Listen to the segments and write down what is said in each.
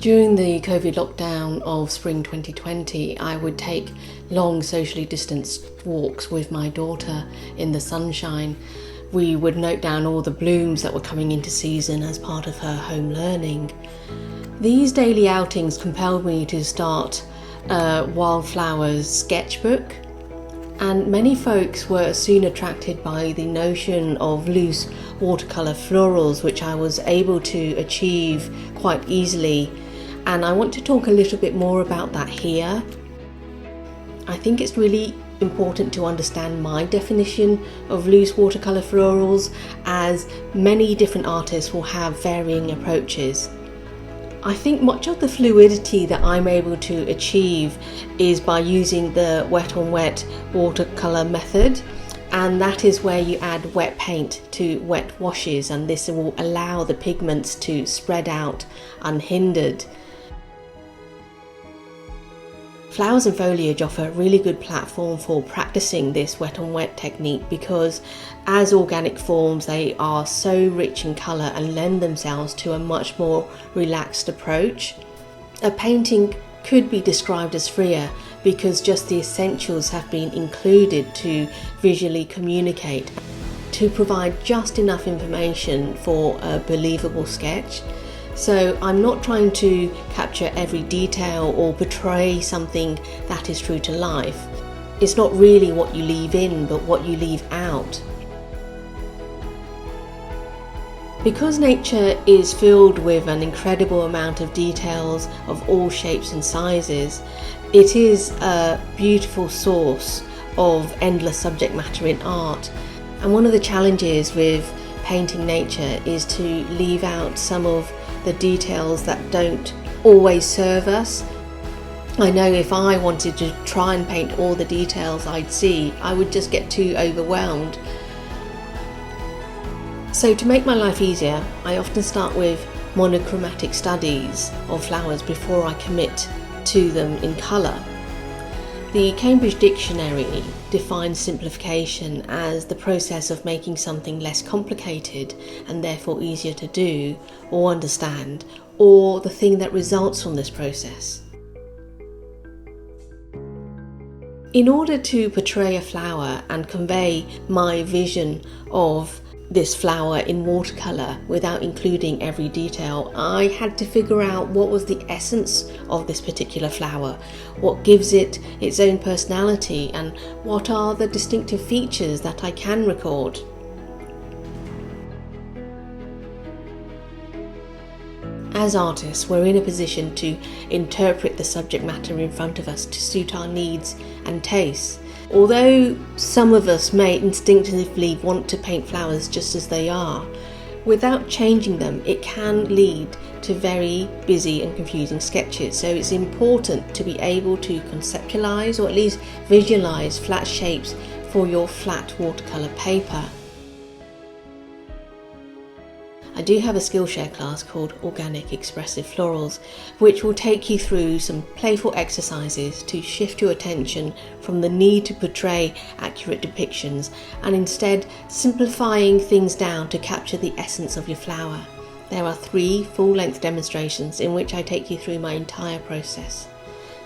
During the COVID lockdown of spring 2020, I would take long socially distanced walks with my daughter in the sunshine. We would note down all the blooms that were coming into season as part of her home learning. These daily outings compelled me to start a wildflowers sketchbook, and many folks were soon attracted by the notion of loose watercolor florals, which I was able to achieve quite easily. And I want to talk a little bit more about that here. I think it's really important to understand my definition of loose watercolor florals, as many different artists will have varying approaches. I think much of the fluidity that I'm able to achieve is by using the wet on wet watercolor method, and that is where you add wet paint to wet washes, and this will allow the pigments to spread out unhindered. Flowers and foliage offer a really good platform for practicing this wet on wet technique, because as organic forms they are so rich in colour and lend themselves to a much more relaxed approach. A painting could be described as freer because just the essentials have been included to visually communicate, to provide just enough information for a believable sketch. So I'm not trying to capture every detail or portray something that is true to life. It's not really what you leave in, but what you leave out. Because nature is filled with an incredible amount of details of all shapes and sizes, it is a beautiful source of endless subject matter in art. And one of the challenges with painting nature is to leave out some of the details that don't always serve us. I know if I wanted to try and paint all the details I'd see, I would just get too overwhelmed. So to make my life easier, I often start with monochromatic studies of flowers before I commit to them in colour. The Cambridge Dictionary defines simplification as the process of making something less complicated and therefore easier to do or understand, or the thing that results from this process. In order to portray a flower and convey my vision of this flower in watercolour without including every detail, I had to figure out what was the essence of this particular flower, what gives it its own personality, and what are the distinctive features that I can record. As artists, we're in a position to interpret the subject matter in front of us to suit our needs and tastes. Although some of us may instinctively want to paint flowers just as they are, without changing them, it can lead to very busy and confusing sketches. So it's important to be able to conceptualize or at least visualize flat shapes for your flat watercolor paper. I do have a Skillshare class called Organic Expressive Florals, which will take you through some playful exercises to shift your attention from the need to portray accurate depictions and instead simplifying things down to capture the essence of your flower. There are 3 full-length demonstrations in which I take you through my entire process.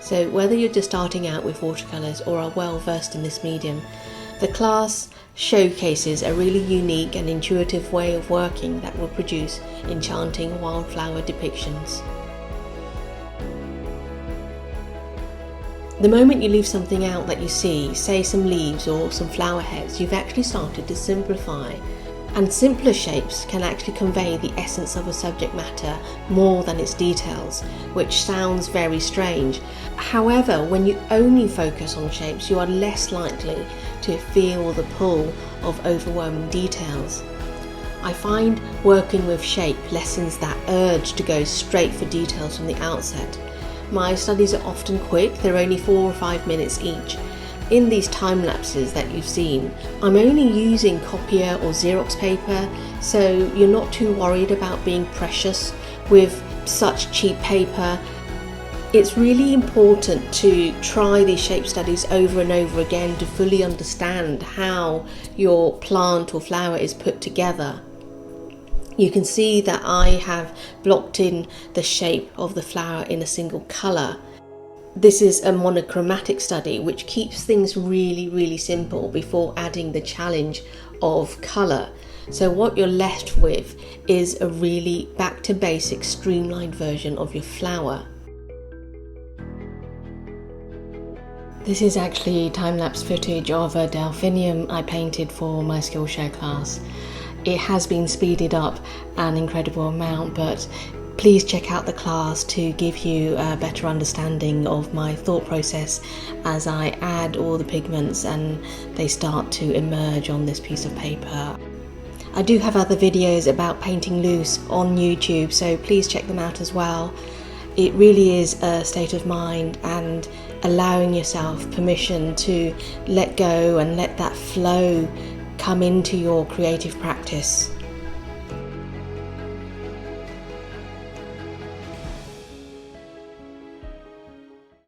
So whether you're just starting out with watercolours or are well versed in this medium, the class showcases a really unique and intuitive way of working that will produce enchanting wildflower depictions. The moment you leave something out that you see, say some leaves or some flower heads, you've actually started to simplify. And simpler shapes can actually convey the essence of a subject matter more than its details, which sounds very strange. However, when you only focus on shapes, you are less likely to feel the pull of overwhelming details. I find working with shape lessens that urge to go straight for details from the outset. My studies are often quick, they're only 4 or 5 minutes each. In these time lapses that you've seen, I'm only using copier or Xerox paper, so you're not too worried about being precious with such cheap paper. It's really important to try these shape studies over and over again to fully understand how your plant or flower is put together. You can see that I have blocked in the shape of the flower in a single colour. This is a monochromatic study which keeps things really simple before adding the challenge of colour. So what you're left with is a really back to basic streamlined version of your flower. This is actually time-lapse footage of a Delphinium I painted for my Skillshare class. It has been speeded up an incredible amount, but please check out the class to give you a better understanding of my thought process as I add all the pigments and they start to emerge on this piece of paper. I do have other videos about painting loose on YouTube, so please check them out as well. It really is a state of mind and allowing yourself permission to let go and let that flow come into your creative practice.